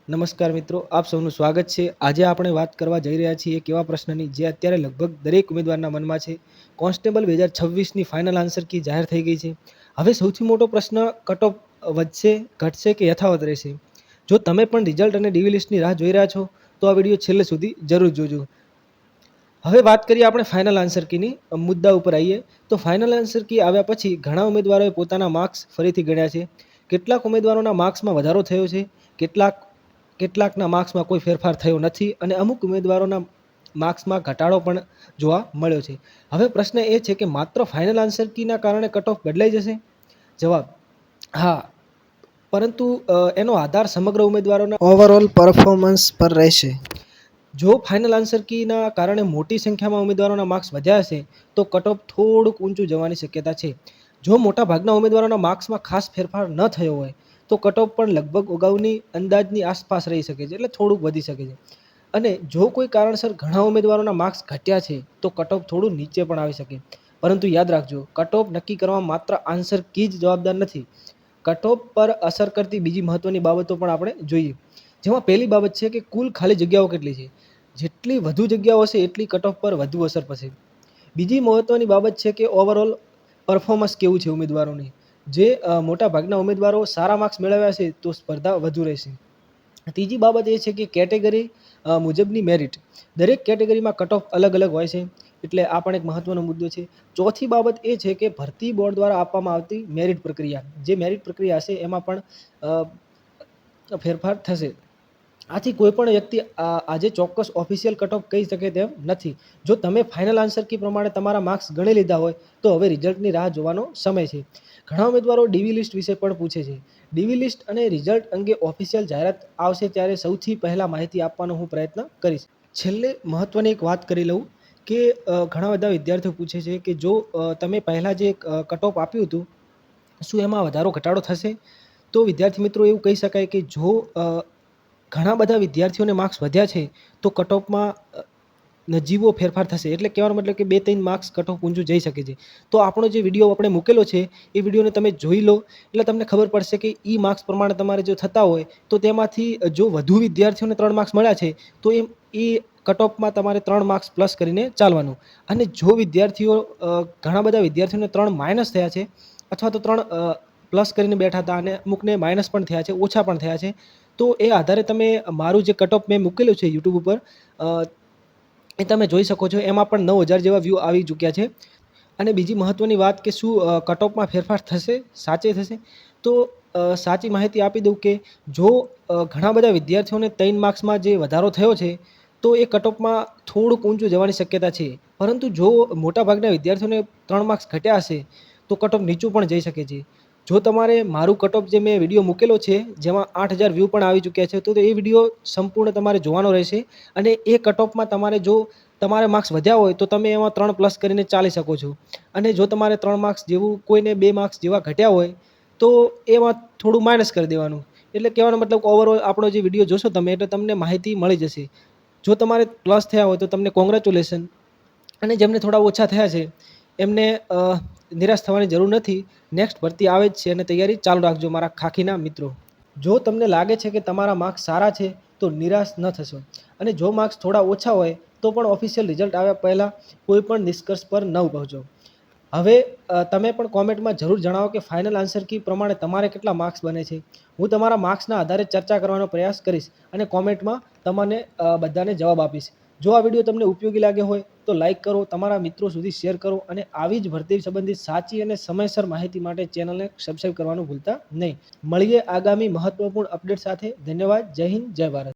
નમસ્કાર મિત્રો, આપ સૌનું સ્વાગત છે। આજે આપણે વાત કરવા જઈ રહ્યા છીએ એક એવા પ્રશ્નની જે અત્યારે લગભગ દરેક ઉમેદવારના મનમાં છે। કોન્સ્ટેબલ 2026ની ફાઇનલ આન્સર કી જાહેર થઈ ગઈ છે। હવે સૌથી મોટો પ્રશ્ન કટ ઓફ વધશે, ઘટશે કે યથાવત રહેશે? જો તમે પણ રિઝલ્ટ અને ડીવી લિસ્ટની રાહ જોઈ રહ્યા છો તો આ વિડીયો છેલ્લે સુધી જરૂર જોજો। હવે વાત કરીએ આપણે ફાઇનલ આન્સર કીની મુદ્દા ઉપર આવીએ તો ફાઇનલ આન્સર કી આવ્યા પછી ઘણા ઉમેદવારોએ પોતાના માર્ક્સ ફરીથી ગણ્યા છે। કેટલાક ઉમેદવારોના માર્ક્સમાં વધારો થયો છે, કેટલાકના માર્ક્સમાં કોઈ ફેરફાર થયો નથી અને અમુક ઉમેદવારોના માર્ક્સમાં ઘટાડો પણ જોવા મળ્યો છે। હવે પ્રશ્ન એ છે કે માત્ર ફાઇનલ આન્સર કીના કારણે કટ ઓફ બદલાઈ જશે? જવાબ હા, પરંતુ એનો આધાર સમગ્ર ઉમેદવારોના ઓવરઓલ પરફોર્મન્સ પર રહેશે। જો ફાઇનલ આન્સર કીના કારણે મોટી સંખ્યામાં ઉમેદવારોના માર્ક્સ વધ્યા હશે તો કટ ઓફ થોડુંક ઊંચું જવાની શક્યતા છે। જો મોટા ભાગના ઉમેદવારોના માર્ક્સમાં ખાસ ફેરફાર ન થયો હોય તો કટ ઓફ પણ લગભગ અગાઉની અંદાજની આસપાસ રહી શકે છે, એટલે થોડુંક વધી શકે છે। અને જો કોઈ કારણસર ઘણા ઉમેદવારોના માર્ક્સ ઘટ્યા છે તો કટ ઓફ થોડું નીચે પણ આવી શકે। પરંતુ યાદ રાખજો, કટ ઓફ નક્કી કરવામાં માત્ર આન્સર કી જ જવાબદાર નથી। કટ ઓફ પર અસર કરતી બીજી મહત્વની બાબતો પણ આપણે જોઈએ, જેમાં પહેલી બાબત છે કે કુલ ખાલી જગ્યાઓ કેટલી છે। જેટલી વધુ જગ્યાઓ હશે એટલી કટ ઓફ પર વધુ અસર પડશે। બીજી મહત્વની બાબત છે કે ઓવરઓલ પરફોર્મન્સ કેવું છે ઉમેદવારોની। જે મોટા ભાગના ઉમેદવારો સારા માર્ક્સ મેળવ્યા છે તો સ્પર્ધા વધુ રહેશે। ત્રીજી બાબત એ છે કે કેટેગરી મુજબની મેરિટ, દરેક કેટેગરીમાં કટ ઓફ અલગ અલગ હોય છે, એટલે આ પણ એક મહત્વનો મુદ્દો છે। ચોથી બાબત એ છે કે ભરતી બોર્ડ દ્વારા આપવામાં આવતી મેરિટ પ્રક્રિયા, જે મેરિટ પ્રક્રિયા હશે એમાં પણ ફેરફાર થશે। આથી કોઈ પણ વ્યક્તિ આજે ચોક્કસ ઓફિશિયલ કટ ઓફ કહી શકે તેમ નથી। જો તમે ફાઇનલ આન્સર કી પ્રમાણે તમારા માર્ક્સ ગણી લીધા હોય તો હવે રિઝલ્ટની રાહ જોવાનો સમય છે। ઘણા ઉમેદવારો ડીવી લિસ્ટ વિશે પણ પૂછે છે। ડીવી લિસ્ટ અને રિઝલ્ટ અંગે ઓફિશિયલ જાહેરાત આવશે ત્યારે સૌથી પહેલાં માહિતી આપવાનો હું પ્રયત્ન કરીશ। છેલ્લે મહત્વની એક વાત કરી લઉં કે ઘણા બધા વિદ્યાર્થીઓ પૂછે છે કે જો તમે પહેલાં જે કટ ઓફ આપ્યું હતું શું એમાં વધારો ઘટાડો થશે? તો વિદ્યાર્થી મિત્રો એવું કહી શકાય કે જો ઘણા બધા વિદ્યાર્થીઓને માર્ક્સ વધ્યા છે તો કટ ઓફમાં નજીવો ફેરફાર થશે, એટલે કહેવાનો મતલબ કે 2-3 માર્ક્સ કટ ઓફ ઊંચું જઈ શકે છે। તો આપણો જે વિડીયો આપણે મૂકેલો છે એ વિડીયોને તમે જોઈ લો એટલે તમને ખબર પડશે કે માર્ક્સ પ્રમાણે તમારે જો થતા હોય તો તેમાંથી જો વધુ વિદ્યાર્થીઓને 3 માર્ક્સ મળ્યા છે તો એ કટ ઓફમાં તમારે 3 માર્ક્સ પ્લસ કરીને ચાલવાનું। અને જો વિદ્યાર્થીઓ ઘણા બધા વિદ્યાર્થીઓને 3 માઇનસ થયા છે અથવા તો 3 પ્લસ કરીને બેઠા હતા અને અમુકને માઇનસ પણ થયા છે, ઓછા પણ થયા છે, તો એ આધારે તમે મારું જે કટ ઓફ મેં મૂકેલું છે યુટ્યુબ ઉપર એ તમે જોઈ શકો છો। એમાં પણ 9000 જેવા વ્યૂ આવી ચૂક્યા છે। અને બીજી મહત્વની વાત કે શું કટ ઓફમાં ફેરફાર થશે, સાચે થશે? તો સાચી માહિતી આપી દઉં કે જો ઘણા બધા વિદ્યાર્થીઓને 3 માર્ક્સમાં જે વધારો થયો છે તો એ કટ ઓફમાં થોડુંક ઊંચું જવાની શક્યતા છે। પરંતુ જો મોટાભાગના વિદ્યાર્થીઓને 3 માર્ક્સ ઘટ્યા હશે તો કટ ઓફ નીચું પણ જઈ શકે છે। જો તમારે મારું કટ ઓફ જે મેં વિડીયો મૂકેલો છે જેમાં 8000 વ્યૂ પણ આવી ચૂક્યા છે તો એ વિડીયો સંપૂર્ણ તમારે જોવાનો રહેશે। અને એ કટ ઓફમાં તમારે જો તમારે માર્ક્સ વધ્યા હોય તો તમે એમાં 3 પ્લસ કરીને ચાલી શકો છો। અને જો તમારે 3 માર્ક્સ જેવું કોઈને 2 માર્ક્સ જેવા ઘટ્યા હોય તો એમાં થોડું માઇનસ કરી દેવાનું। એટલે કહેવાનો મતલબ ઓવરઓલ આપણો જે વિડીયો જોશો તમે એટલે તમને માહિતી મળી જશે। જો તમારે પ્લસ થયા હોય તો તમને કોંગ્રેચ્યુલેશન, અને જેમને થોડા ઓછા થયા છે એમને નિરાશ થવાની જરૂર નથી। નેક્સ્ટ ભરતી આવે જ છે અને તૈયારી ચાલુ રાખજો મારા ખાખીના મિત્રો। જો તમને લાગે છે કે તમારા માર્ક્સ સારા છે તો નિરાશ ન થશો, અને જો માર્ક્સ થોડા ઓછા હોય તો પણ ઓફિશિયલ રિઝલ્ટ આવ્યા પહેલાં કોઈ પણ નિષ્કર્ષ પર ન પહોંચો। હવે તમે પણ કોમેન્ટમાં જરૂર જણાવો કે ફાઇનલ આન્સર કી પ્રમાણે તમારે કેટલા માર્ક્સ બને છે। હું તમારા માર્ક્સના આધારે ચર્ચા કરવાનો પ્રયાસ કરીશ અને કોમેન્ટમાં તમને બધાને જવાબ આપીશ। જો આ વિડીયો તમને ઉપયોગી લાગ્યો હોય તો લાઇક કરો, તમારા મિત્રો સુધી શેર કરો અને આવી જ ભરતી સંબંધિત સાચી અને સમયસર માહિતી માટે ચેનલને સબસ્ક્રાઇબ કરવાનું ભૂલતા નહીં। મળીએ આગામી મહત્વપૂર્ણ અપડેટ સાથે। ધન્યવાદ। જય હિન્દ, જય ભારત।